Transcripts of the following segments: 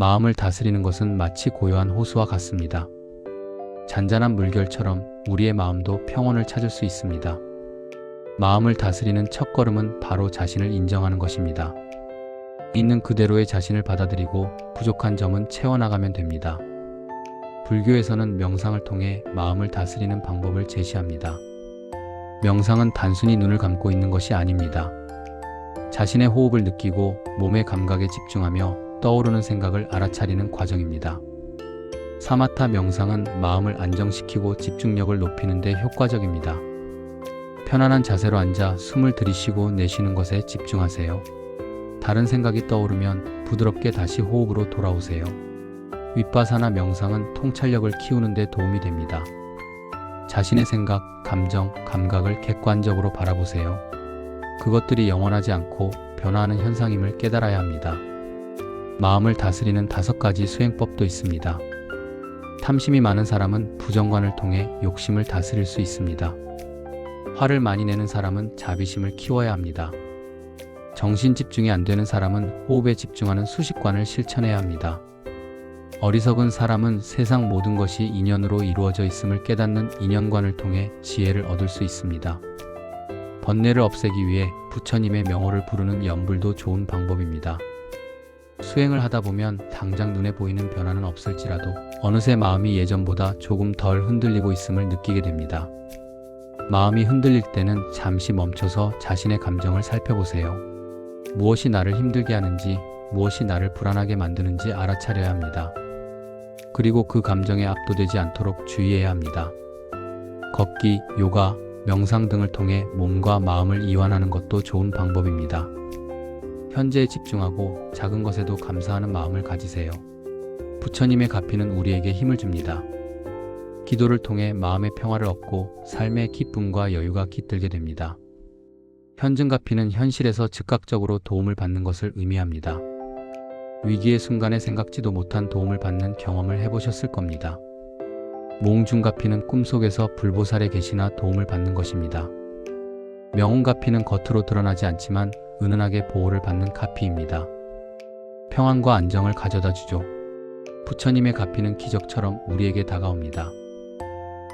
마음을 다스리는 것은 마치 고요한 호수와 같습니다. 잔잔한 물결처럼 우리의 마음도 평온을 찾을 수 있습니다. 마음을 다스리는 첫걸음은 바로 자신을 인정하는 것입니다. 있는 그대로의 자신을 받아들이고 부족한 점은 채워나가면 됩니다. 불교에서는 명상을 통해 마음을 다스리는 방법을 제시합니다. 명상은 단순히 눈을 감고 있는 것이 아닙니다. 자신의 호흡을 느끼고 몸의 감각에 집중하며 떠오르는 생각을 알아차리는 과정입니다. 사마타 명상은 마음을 안정시키고 집중력을 높이는 데 효과적입니다. 편안한 자세로 앉아 숨을 들이쉬고 내쉬는 것에 집중하세요. 다른 생각이 떠오르면 부드럽게 다시 호흡으로 돌아오세요. 윗바사나 명상은 통찰력을 키우는 데 도움이 됩니다. 자신의 생각, 감정, 감각을 객관적으로 바라보세요. 그것들이 영원하지 않고 변화하는 현상임을 깨달아야 합니다. 마음을 다스리는 5가지 수행법도 있습니다. 탐심이 많은 사람은 부정관을 통해 욕심을 다스릴 수 있습니다. 화를 많이 내는 사람은 자비심을 키워야 합니다. 정신 집중이 안 되는 사람은 호흡에 집중하는 수식관을 실천해야 합니다. 어리석은 사람은 세상 모든 것이 인연으로 이루어져 있음을 깨닫는 인연관을 통해 지혜를 얻을 수 있습니다. 번뇌를 없애기 위해 부처님의 명호를 부르는 염불도 좋은 방법입니다. 수행을 하다 보면 당장 눈에 보이는 변화는 없을지라도 어느새 마음이 예전보다 조금 덜 흔들리고 있음을 느끼게 됩니다. 마음이 흔들릴 때는 잠시 멈춰서 자신의 감정을 살펴보세요. 무엇이 나를 힘들게 하는지, 무엇이 나를 불안하게 만드는지 알아차려야 합니다. 그리고 그 감정에 압도되지 않도록 주의해야 합니다. 걷기, 요가, 명상 등을 통해 몸과 마음을 이완하는 것도 좋은 방법입니다. 현재에 집중하고 작은 것에도 감사하는 마음을 가지세요. 부처님의 가피는 우리에게 힘을 줍니다. 기도를 통해 마음의 평화를 얻고 삶의 기쁨과 여유가 깃들게 됩니다. 현증가피는 현실에서 즉각적으로 도움을 받는 것을 의미합니다. 위기의 순간에 생각지도 못한 도움을 받는 경험을 해보셨을 겁니다. 몽중가피는 꿈속에서 불보살의 계시나 도움을 받는 것입니다. 명운가피는 겉으로 드러나지 않지만 은은하게 보호를 받는 가피입니다. 평안과 안정을 가져다 주죠. 부처님의 가피는 기적처럼 우리에게 다가옵니다.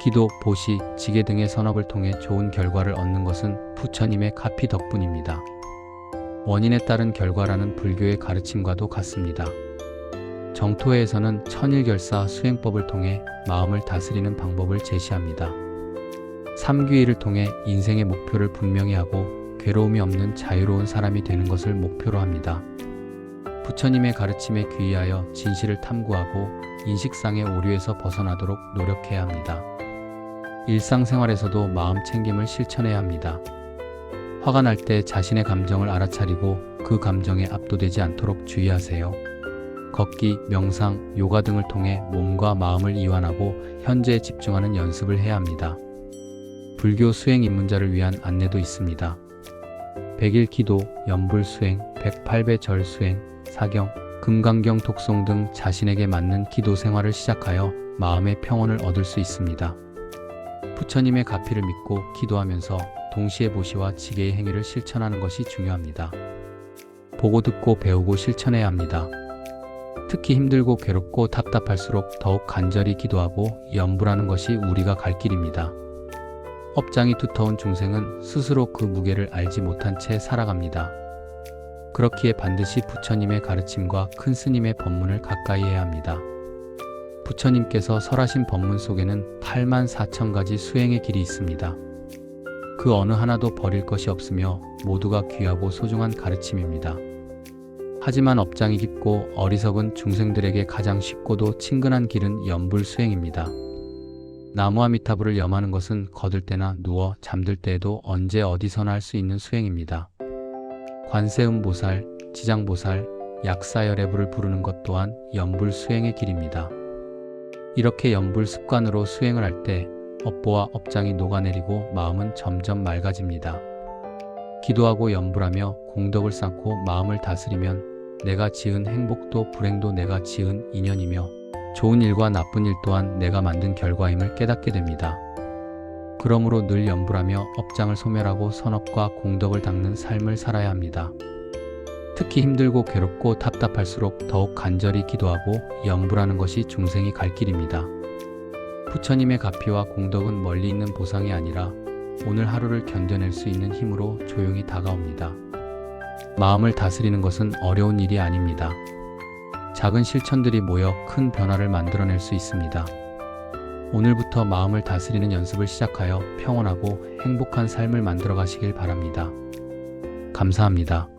기도, 보시, 지계 등의 선업을 통해 좋은 결과를 얻는 것은 부처님의 가피 덕분입니다. 원인에 따른 결과라는 불교의 가르침과도 같습니다. 정토회에서는 천일결사 수행법을 통해 마음을 다스리는 방법을 제시합니다. 3귀의를 통해 인생의 목표를 분명히 하고 괴로움이 없는 자유로운 사람이 되는 것을 목표로 합니다. 부처님의 가르침에 귀의하여 진실을 탐구하고 인식상의 오류에서 벗어나도록 노력해야 합니다. 일상생활에서도 마음 챙김을 실천해야 합니다. 화가 날 때 자신의 감정을 알아차리고 그 감정에 압도되지 않도록 주의하세요. 걷기, 명상, 요가 등을 통해 몸과 마음을 이완하고 현재에 집중하는 연습을 해야 합니다. 불교 수행 입문자를 위한 안내도 있습니다. 100일 기도, 염불 수행, 108배 절 수행, 사경, 금강경 독송 등 자신에게 맞는 기도 생활을 시작하여 마음의 평온을 얻을 수 있습니다. 부처님의 가피를 믿고 기도하면서 동시에 보시와 지계의 행위를 실천하는 것이 중요합니다. 보고 듣고 배우고 실천해야 합니다. 특히 힘들고 괴롭고 답답할수록 더욱 간절히 기도하고 염불하는 것이 우리가 갈 길입니다. 업장이 두터운 중생은 스스로 그 무게를 알지 못한 채 살아갑니다. 그렇기에 반드시 부처님의 가르침과 큰 스님의 법문을 가까이 해야 합니다. 부처님께서 설하신 법문 속에는 84,000가지 수행의 길이 있습니다. 그 어느 하나도 버릴 것이 없으며 모두가 귀하고 소중한 가르침입니다. 하지만 업장이 깊고 어리석은 중생들에게 가장 쉽고도 친근한 길은 염불 수행입니다. 나무아미타불을 염하는 것은 거들 때나 누워 잠들 때에도 언제 어디서나 할 수 있는 수행입니다. 관세음보살, 지장보살, 약사열애불을 부르는 것 또한 염불 수행의 길입니다. 이렇게 염불 습관으로 수행을 할 때 업보와 업장이 녹아내리고 마음은 점점 맑아집니다. 기도하고 염불하며 공덕을 쌓고 마음을 다스리면 내가 지은 행복도 불행도 내가 지은 인연이며 좋은 일과 나쁜 일 또한 내가 만든 결과임을 깨닫게 됩니다. 그러므로 늘 염불하며 업장을 소멸하고 선업과 공덕을 닦는 삶을 살아야 합니다. 특히 힘들고 괴롭고 답답할수록 더욱 간절히 기도하고 염불하는 것이 중생이 갈 길입니다. 부처님의 가피와 공덕은 멀리 있는 보상이 아니라 오늘 하루를 견뎌낼 수 있는 힘으로 조용히 다가옵니다. 마음을 다스리는 것은 어려운 일이 아닙니다. 작은 실천들이 모여 큰 변화를 만들어낼 수 있습니다. 오늘부터 마음을 다스리는 연습을 시작하여 평온하고 행복한 삶을 만들어 가시길 바랍니다. 감사합니다.